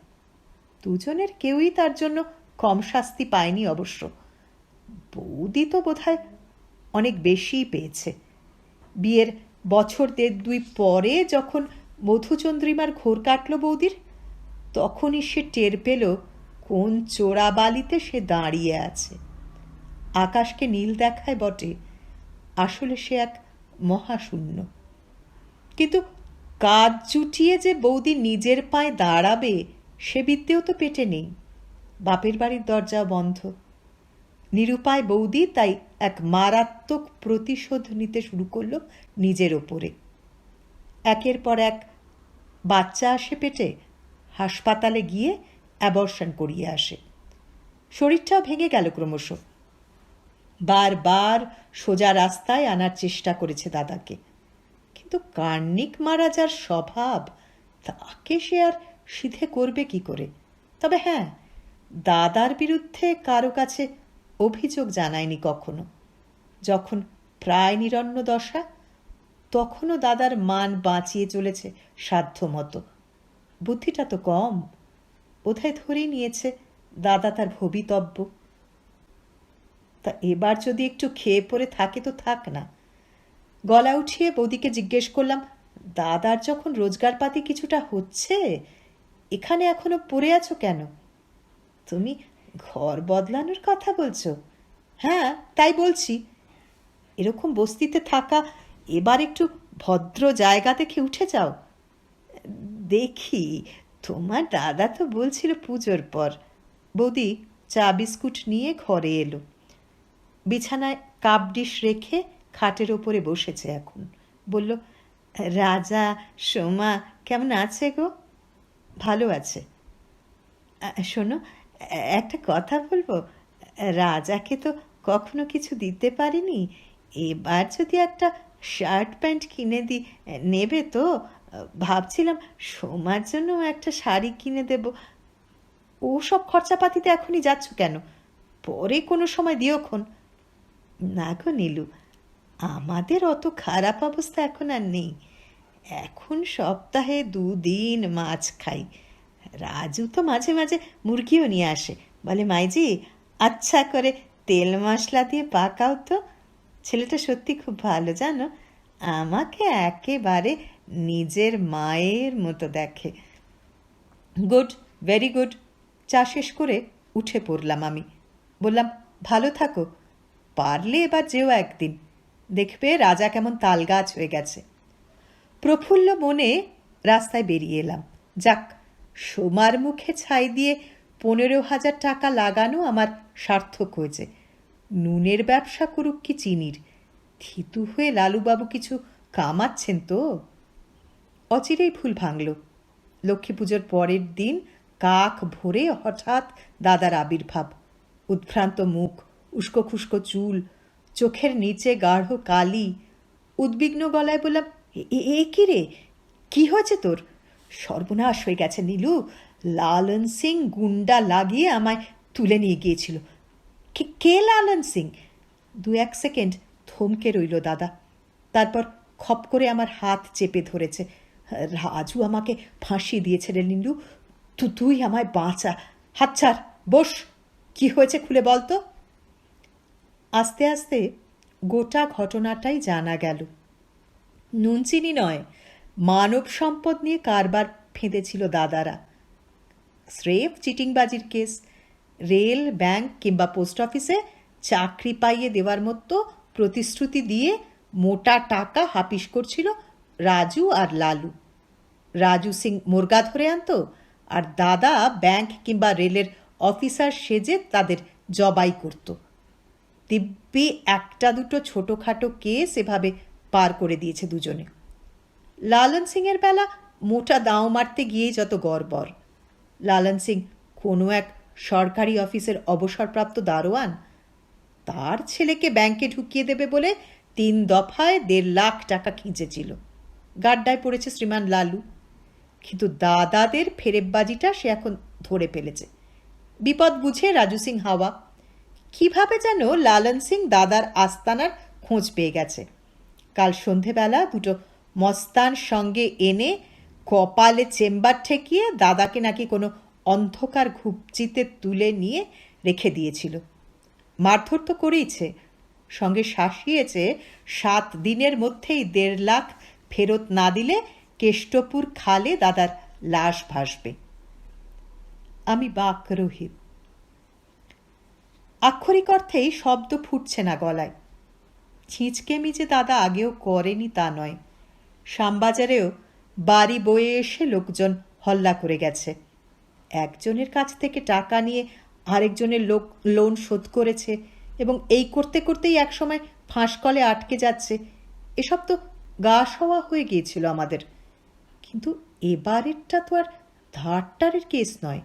দুজনের কেউই তার জন্য কম শাস্তি পায়নি অবশ্য। বৌদি তো বোধহয় অনেক বেশিই পেয়েছে। বিয়ের বছর 1.5-2 পরে যখন মধুচন্দ্রিমার ঘোর কাটল বৌদির, তখনই সে টের পেল কোন চোরাবালিতে সে দাঁড়িয়ে আছে। আকাশকে নীল দেখায় বটে, আসলে সে এক মহাশূন্য। কিন্তু কাজ জুটিয়ে যে বৌদি নিজের পায়ে দাঁড়াবে সে বিদ্যেও তো পেটে নেই। বাপের বাড়ির দরজা বন্ধ। নিরুপায় বৌদি তাই এক মারাত্মক প্রতিশোধ নিতে শুরু করল নিজের ওপরে। একের পর এক বাচ্চা আসে পেটে, হাসপাতালে গিয়ে অ্যাবর্শন করিয়ে আসে। শরীরটাও ভেঙে গেল ক্রমশ। বারবার সোজা রাস্তায় আনার চেষ্টা করেছে দাদাকে, কিন্তু কার্নিক মারা যার স্বভাব, তাকে সে আর সিধে করবে কি করে? তবে হ্যাঁ, দাদার বিরুদ্ধে কারো কাছে অভিযোগ জানায়নি কখনো। যখন প্রায় নিরন্ন দশা, তখনও দাদার মান বাঁচিয়ে চলেছে সাধ্যমতো। বুদ্ধিটা তো কম, বোধহয় ধরেই নিয়েছে দাদা তার ভবিতব্য। তা এবার যদি একটু খেয়ে পড়ে থাকে তো থাক না। গলা উঠিয়ে বৌদিকে জিজ্ঞেস করলাম, দাদার যখন রোজগারপাতি কিছুটা হচ্ছে, এখানে এখনো পড়ে আছো কেন? তুমি ঘর বদলানোর কথা বলছো? হ্যাঁ, তাই বলছি। এরকম বস্তিতে থাকা, এবার একটু ভদ্র জায়গা দেখে উঠে যাও। দেখি, তোমার দাদা তো বলছিল পুজোর পর। বৌদি চা বিস্কুট নিয়ে ঘরে এলো। বিছানায় কাপ ডিশ রেখে খাটের ওপরে বসেছে এখন। বলল, রাজা সোমা কেমন আছে গো? ভালো আছে। শোনো, একটা কথা বলবো। রাজাকে তো কখনো কিছু দিতে পারিনি, এবার যদি একটা শার্ট প্যান্ট কিনে দিই, নেবে তো? ভাবছিলাম সোমার জন্য একটা শাড়ি কিনে দেব। ও সব খরচাপাতিতে এখনই যাচ্ছ কেন? পরে কোনো সময় দিওক্ষণ। না গো নীলু, আমাদের অত খারাপ অবস্থা এখন আর নেই। এখন সপ্তাহে 2 দিন মাছ খাই। রাজু তো মাঝে মাঝে মুরগিও নিয়ে আসে, বলে মাইজি আচ্ছা করে তেল মশলা দিয়ে পাকাও তো। ছেলেটা সত্যি খুব ভালো জানো, আমাকে একেবারে নিজের মায়ের মতো দেখে। Good, very good. চা শেষ করে উঠে পড়লাম আমি। বললাম, ভালো থাকো, পারলে এবার যেও একদিন, দেখবে রাজা কেমন তালগাছ হয়ে গেছে। প্রফুল্ল মনে রাস্তায় বেরিয়ে এলাম। যাক, সোমার মুখে ছাই দিয়ে 15,000 টাকা লাগানো আমার সার্থক হয়েছে। নুনের ব্যবসা করুক কি চিনির, থিতু হয়ে লালুবাবু কিছু কামাচ্ছেন তো। অচিরেই ফুল ভাঙল। লক্ষ্মী পুজোর পরের দিন কাক ভরে হঠাৎ দাদার আবির্ভাব। উদ্ভ্রান্ত মুখ, উস্কো খুস্কো চুল, চোখের নিচে গাঢ় কালি। উদ্বিগ্ন গলায় বললাম, এ কি রে, কি হয়েছে তোর? সর্বনাশ হয়ে গেছে নীলু, লালন সিং গুন্ডা লাগিয়ে আমায় তুলে নিয়ে গিয়েছিল। কে লালন সিং? 2-1 সেকেন্ড থমকে রইল দাদা, তারপর খপ করে আমার হাত চেপে ধরেছে। রাজু আমাকে ফাঁসি দিয়েছে রে নীলু, তুই আমায় বাঁচা। হাত ছাড়, বস, কি হয়েছে খুলে বলতো। আস্তে আস্তে গোটা ঘটনাটাই জানা গেল। নুনচিনি নয়, মানব সম্পদ নিয়ে কারবার ফেঁদেছিল দাদারা। স্রেফ চিটিংবাজির কেস। রেল, ব্যাংক কিংবা পোস্ট অফিসে চাকরি পাইয়ে দেওয়ার মতো প্রতিশ্রুতি দিয়ে মোটা টাকা হাপিস করছিল রাজু আর লালু। রাজু সিং মুরগা ধরে আনতো, আর দাদা ব্যাংক কিংবা রেলের অফিসার সেজে তাদের জবাই করত। দিব্যি 1-2 ছোটোখাটো কেস এভাবে পার করে দিয়েছে দুজনে। লালন সিংয়ের বেলা মোটা দাঁও মারতে গিয়েই যত গড়বড়। লালন সিং কোনো এক সরকারি অফিসের অবসরপ্রাপ্ত দারোয়ান, তার ছেলেকে ব্যাংকে ঢুকিয়ে দেবে বলে 3 দফায় 1.5 লাখ টাকা খিঁচেছিল। গাড্ডায় পড়েছে শ্রীমান লালু, কিন্তু দাদাদের ফেরেববাজিটা সে এখন ধরে ফেলেছে। বিপদ বুঝে রাজু সিং হাওয়া। কিভাবে যেন লালন সিং দাদার আস্তানার খোঁজ পেয়ে গেছে। কাল সন্ধেবেলা 2 মস্তান সঙ্গে এনে কপালে চেম্বার ঠেকিয়ে দাদাকে নাকি কোনো অন্ধকার ঘুপচিতে তুলে নিয়ে রেখে দিয়েছিল। মারধর তো করেইছে, সঙ্গে শাসিয়েছে 7 দিনের মধ্যেই 1.5 লাখ ফেরত না দিলে কেষ্টপুর খালে দাদার লাশ ভাসবে। আমি বাকরহিত। আক্ষরিক অর্থেই শব্দ ফুটছে না গলায়। ছিঁচকেমি যে দাদা আগেও করেনি তা নয়। শ্যামবাজারেও বাড়ি বয়ে এসে লোকজন হল্লা করে গেছে। একজনের কাছ থেকে টাকা নিয়ে আরেকজনের লোন শোধ করেছে এবং এই করতে করতেই একসময় ফাঁসকলে আটকে যাচ্ছে। এসব তো গা সওয়া হয়ে গিয়েছিল আমাদের। কিন্তু এবারেরটা তো আর ধারটারের কেস নয়,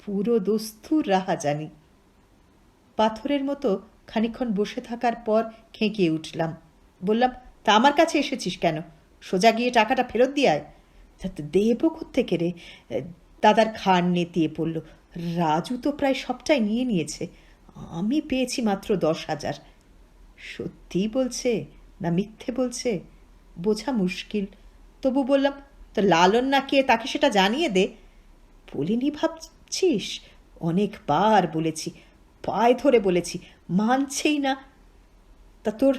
পুরো দস্তুর রাহাজানি। পাথরের মতো খানিকক্ষণ বসে থাকার পর খেঁকিয়ে উঠলাম। বললাম, তা আমার কাছে এসেছিস কেন? সোজা গিয়ে টাকাটা ফেরত দিয়ে আয়। দেব কোত্থেকে রে? দাদার ঘাড় নেতিয়ে পড়ল। রাজু তো প্রায় সবটাই নিয়ে নিয়েছে, আমি পেয়েছি মাত্র 10,000। সত্যিই বলছে না মিথ্যে বলছে বোঝা মুশকিল। তবু বললাম, তো লালন না কে, তাকে সেটা জানিয়ে দে। বলিনি ভাবছিস? অনেকবার বলেছি, পায়ে ধরে বলেছি, মানছেই না। তা তোর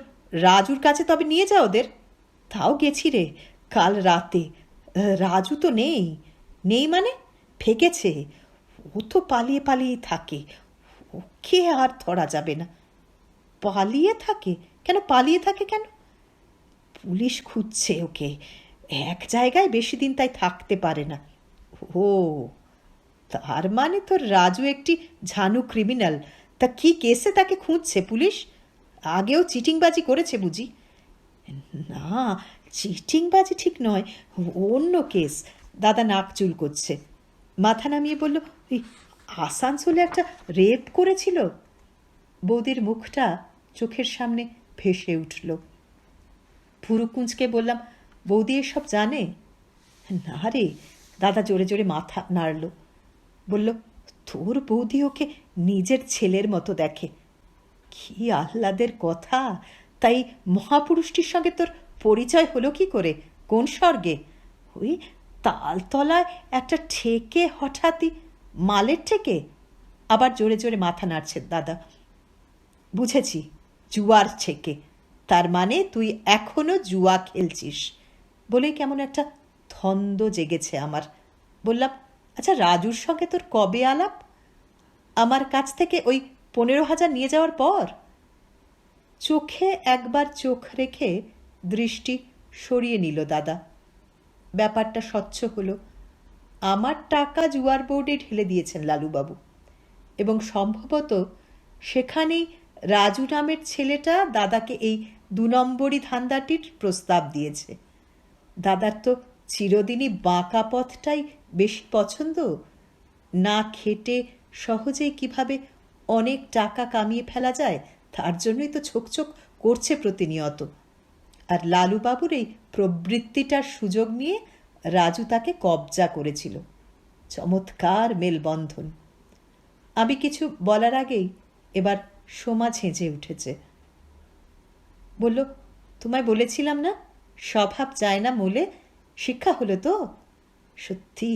রাজুর কাছে তবে নিয়ে যা ওদের। তাও গেছি রে, কাল রাতে। রাজু তো নেই। নেই মানে? ফেকেছে। ও তো পালিয়ে পালিয়ে থাকে, ওকে আর ধরা যাবে না। পালিয়ে থাকে কেন? পালিয়ে থাকে কেন? পুলিশ খুঁজছে ওকে, এক জায়গায় বেশি দিন তাই থাকতে পারে না। ও, তার মানে তোর রাজু একটি ঝানু ক্রিমিনাল। তা কি কেসে তাকে খুঁজছে পুলিশ? আগেও চিটিংবাজি করেছে বুঝি? না, চিটিংবাজি ঠিক নয়, অন্য কেস। দাদা নাক চুল করছে, মাথা নামিয়ে বলল, ওই আসানসোলে একটা রেপ করেছিল। বৌদির মুখটা চোখের সামনে ভেসে উঠল। ভুরু কুঁচকে বললাম, বৌদি এসব জানে? না রে। দাদা জোরে জোরে মাথা নাড়ল। বলল, তোর বৌদি ওকে নিজের ছেলের মতো দেখে। কি আহ্লাদের কথা! তাই মহাপুরুষটির সঙ্গে তোর পরিচয় হলো কি করে? কোন স্বর্গে? ওই তালতলায় একটা ঠেকে হঠাৎই। মালের ঠেকে? আবার জোরে জোরে মাথা নাড়ছে দাদা। বুঝেছি, জুয়ার ছেকে। তার মানে তুই এখনো জুয়া খেলছিস বলেই কেমন একটা ধন্দ জেগেছে আমার। বললাম, আচ্ছা রাজুর সঙ্গে তোর কবে আলাপ? আমার কাছ থেকে ওই 15,000 নিয়ে যাওয়ার পর? চোখে একবার চোখ রেখে দৃষ্টি সরিয়ে নিল দাদা। ব্যাপারটা স্বচ্ছ হলো। আমার টাকা জুয়ার বোর্ডে ঢেলে দিয়েছেন লালুবাবু, এবং সম্ভবত সেখানেই রাজু নামের ছেলেটা দাদাকে এই 2 নম্বরই ধান্দাটির প্রস্তাব দিয়েছে। দাদার তো চিরদিনই বাঁকা পথটাই বেশি পছন্দ। না খেটে সহজেই কিভাবে অনেক টাকা কামিয়ে ফেলা যায় তার জন্যই তো ছোকছোক করছে প্রতিনিয়ত। আর লালুবাবুর এই প্রবৃত্তিটার সুযোগ নিয়ে রাজু তাকে কবজা করেছিল। চমৎকার মেলবন্ধন। আমি কিছু বলার আগেই এবার সোমা ঝেঁঝে উঠেছে। বলল, তোমায় বলেছিলাম না স্বভাব যায় না মোলে। শিক্ষা হলো তো? সত্যি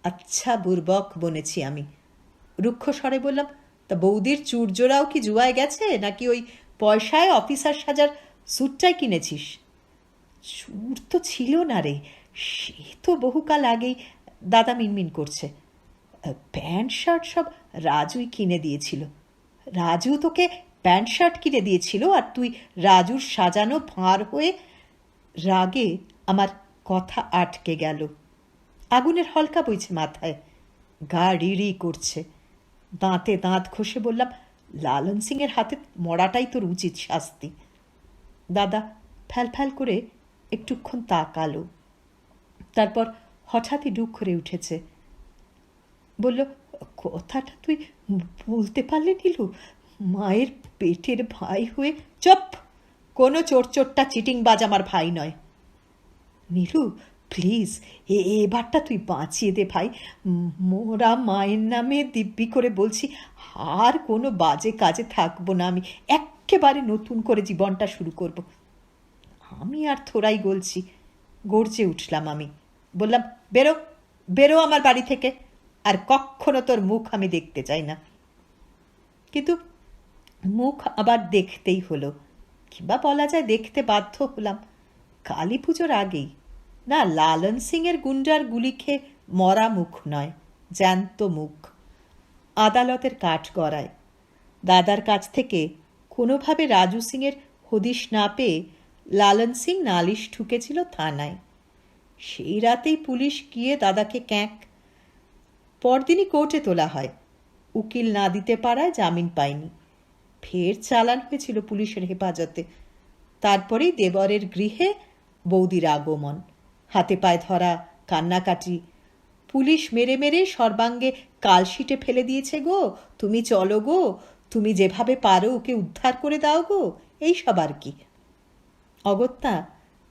আচ্ছা বুর্বক বনেছি আমি। রুক্ষ স্বরে বললাম, তা বৌদির চুরজোড়াও কি জুয়ায় গেছে, নাকি ওই পয়সায় অফিসার সাজার স্যুটটাই কিনেছিস? চুর তো ছিল না রে, সে তো বহুকাল আগেই। দাদা মিনমিন করছে। প্যান্ট শার্ট সব রাজুই কিনে দিয়েছিল। রাজু তোকে প্যান্ট শার্ট কিনে দিয়েছিল আর তুই রাজুর সাজানো ভাঁড় হয়ে? রাগে আমার কথা আটকে গেল। আগুনের হলকা বইছে মাথায়, গা রিড়ি করছে। দাঁতে দাঁত ঘষে বললাম, লালন সিংয়ের হাতে মরাটাই তোর উচিত শাস্তি। দাদা ফ্যাল ফ্যাল করে একটুক্ষণ তাকালো, তারপর হঠাৎই ডুক করে উঠেছে। বলল, কথাটা তুই বলতে পারলে নীলু? মায়ের পেটের ভাই হয়ে? চপ! কোনো চোরচোরটা চিটিংবাজ আমার ভাই নয়। নীলু প্লিজ, এবারটা তুই বাঁচিয়ে দে ভাই। মোরা মায়ের নামে দিব্যি করে বলছি, আর কোনো বাজে কাজে থাকবো না আমি। একেবারে নতুন করে জীবনটা শুরু করব। আমি আর থোড়াই গলছি। গর্জে উঠলাম আমি। বললাম, বেরো বেরো আমার বাড়ি থেকে, আর কখনো তোর মুখ আমি দেখতে চাই না। কিন্তু মুখ আবার দেখতেই হলো, কিংবা বলা যায় দেখতে বাধ্য হলাম। কালী পুজোর আগেই। না, লালন সিংয়ের গুন্ডার গুলি খেয়ে মরা মুখ নয়, জ্যান্ত মুখ। আদালতের কাঠ গড়ায়। দাদার কাছ থেকে কোনোভাবে রাজু সিংয়ের হদিশ না পেয়ে লালন সিং নালিশ ঠুকেছিল থানায়। সেই রাতেই পুলিশ গিয়ে দাদাকে ক্যাঁক। পরদিনই কোর্টে তোলা হয়। উকিল না দিতে পারায় জামিন পায়নি। ফের চালান হয়েছিল পুলিশের হেফাজতে। তারপরেই দেবরের গৃহে বৌদির আগমন, হাতে পায়ে ধরা, কান্নাকাটি। পুলিশ মেরে মেরে সর্বাঙ্গে কালশিটে ফেলে দিয়েছে গো, তুমি চলো গো, তুমি যেভাবে পারো ওকে উদ্ধার করে দাও গো, এই সব আর কি। অগত্যা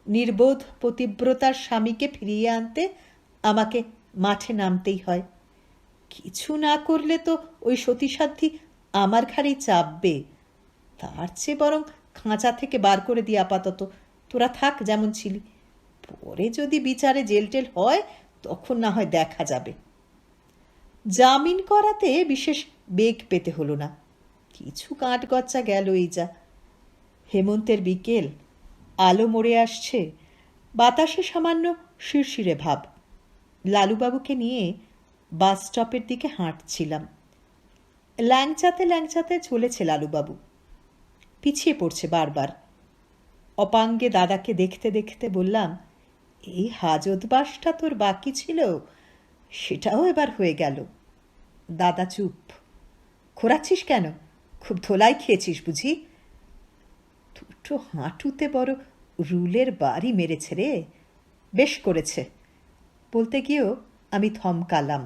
নির্বোধ পতিব্রতার স্বামীকে ফিরিয়ে আনতে আমাকে মাঠে নামতেই হয়। কিছু না করলে তো ওই সতীসাধ্যি আমার ঘাড়েই চাপবে। তার চেয়ে বরং খাঁচা থেকে বার করে দিয়ে আপাতত তোরা থাক যেমন ছিলি। পরে যদি বিচারে জেল টেল হয় তখন না হয় দেখা যাবে। জামিন করাতে বিশেষ বেগ পেতে হলো না। কিছু কাঠগচ্চা গেল এই যা। হেমন্তের বিকেল, আলো মরে আসছে, বাতাসে সামান্য শিরশিরে ভাব। লালুবাবুকে নিয়ে বাস স্টপের দিকে হাঁটছিলাম। ল্যাংচাতে ল্যাংচাতে চলেছে লালুবাবু, পিছিয়ে পড়ছে বারবার। অপাঙ্গে দাদাকে দেখতে দেখতে বললাম, এই হাজতবাসটা তোর বাকি ছিল, সেটাও এবার হয়ে গেল। দাদা চুপ। খোরাচ্ছিস কেন? খুব ধোলাই খেয়েছিস বুঝি? দুটো হাঁটুতে বড় রুলের বাড়ি মেরেছে রে। বেশ করেছে। বলতে গিয়েও আমি থমকালাম।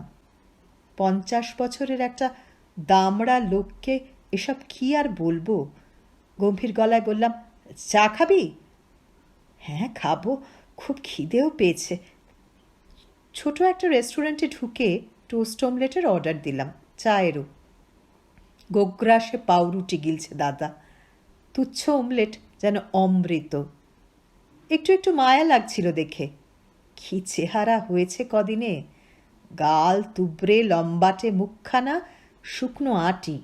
50 বছরের একটা দামড়া লোককে এসব কি আর বলবো। গম্ভীর গলায় বললাম, চা খাবি? হ্যাঁ খাবো, খুব খিদেও পেয়েছে। ছোট একটা রেস্টুরেন্টে ঢুকে টোস্ট অমলেটের অর্ডার দিলাম, চায়েরও। গোগ্রাসে পাউরুটি গিলছে দাদা। তুচ্ছ অমলেট যেন অমৃত। একটু একটু মায়া লাগছিল দেখে। কি চেহারা হয়েছে কদিনে! গাল তুবড়ে, লম্বাটে মুখখানা, শুকনো আঁটি।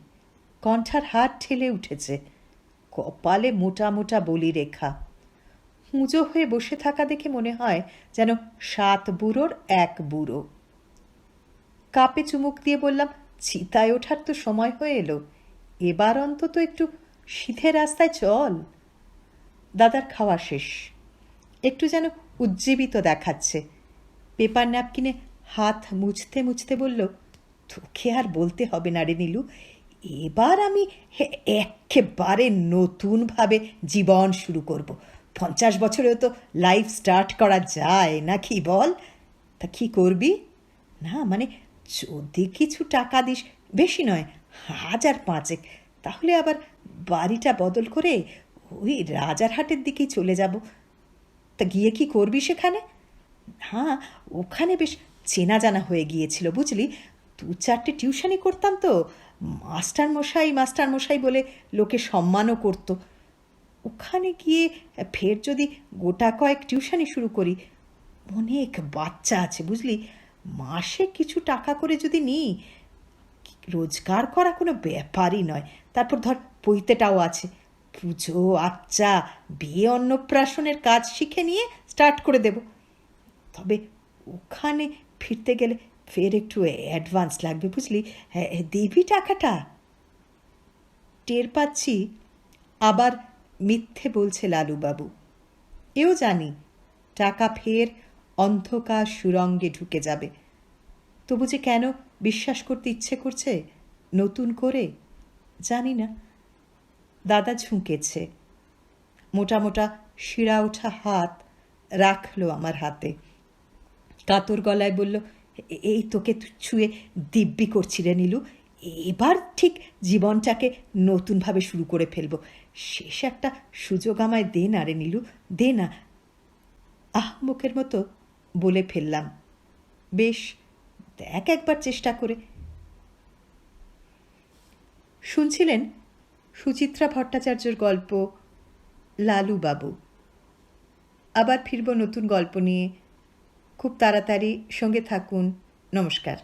কণ্ঠার হাত ঠেলে উঠেছে, কপালে মোটা মোটা বলি রেখা। হুঁজো হয়ে বসে থাকা দেখে মনে হয় যেন 7 বুড়োর 1 বুড়ো। কাপে চুমুক দিয়ে বললাম, চিতায় ওঠার তো সময় হয়ে এলো, এবার অন্তত একটু সিধে রাস্তায় চল। দাদার খাওয়া শেষ, একটু যেন উজ্জীবিত দেখাচ্ছে। পেপার ন্যাপকিনে হাত মুছতে মুছতে বলল, তোকে আর বলতে হবে না রে নীলু, এবার আমি একেবারে নতুনভাবে জীবন শুরু করব। 50 বছরেও তো লাইফ স্টার্ট করা যায় নাকি বল? তা কি করবি? না মানে যদি কিছু টাকা দিস, বেশি নয়, 1000-5 তাহলে আবার বাড়িটা বদল করে ওই রাজারহাটের দিকেই চলে যাব। তা গিয়ে কি করবি সেখানে? হ্যাঁ, ওখানে বেশ চেনা জানা হয়ে গিয়েছিল বুঝলি, 2-4টে টিউশনি করতাম তো, মাস্টারমশাই বলে লোকে সম্মানও করত। ওখানে গিয়ে ফের যদি গোটা কয়েক টিউশনি শুরু করি, অনেক বাচ্চা আছে বুঝলি, মাসে কিছু টাকা করে যদি নিই, রোজগার করা কোনো ব্যাপারই নয়। তারপর ধর পৈতেটাও আছে, পুজো আচ্চা বিয়ে অন্নপ্রাশনের কাজ শিখে নিয়ে স্টার্ট করে দেব। তবে ওখানে ফিরতে গেলে ফের একটু অ্যাডভান্স লাগবে বুঝলি, দিবি টাকাটা? টের পাচ্ছি আবার মিথ্যে বলছে লালুবাবু। এও জানি টাকা ফের অন্ধকার সুরঙ্গে ঢুকে যাবে। তবু যে কেন বিশ্বাস করতে ইচ্ছে করছে নতুন করে জানি না। দাদা ঝুঁকেছে, মোটা মোটা শিরা ওঠা হাত রাখলো আমার হাতে, কাতর গলায় বলল, এই তোকে ছুঁয়ে দিব্যি করছি রে নীলু, এবার ঠিক জীবনটাকে নতুনভাবে শুরু করে ফেলবো। শেষ একটা সুযোগ আমায় দে না রে নীলু, দে না। আহম্মকের মতো বলে ফেললাম, বেশ দেখ একবার চেষ্টা করে। শুনছিলেন সুচিত্রা ভট্টাচার্যর গল্প লালুবাবু। আবার ফিরব নতুন গল্প নিয়ে, খুব তাড়াতাড়ি। সঙ্গে থাকুন। নমস্কার।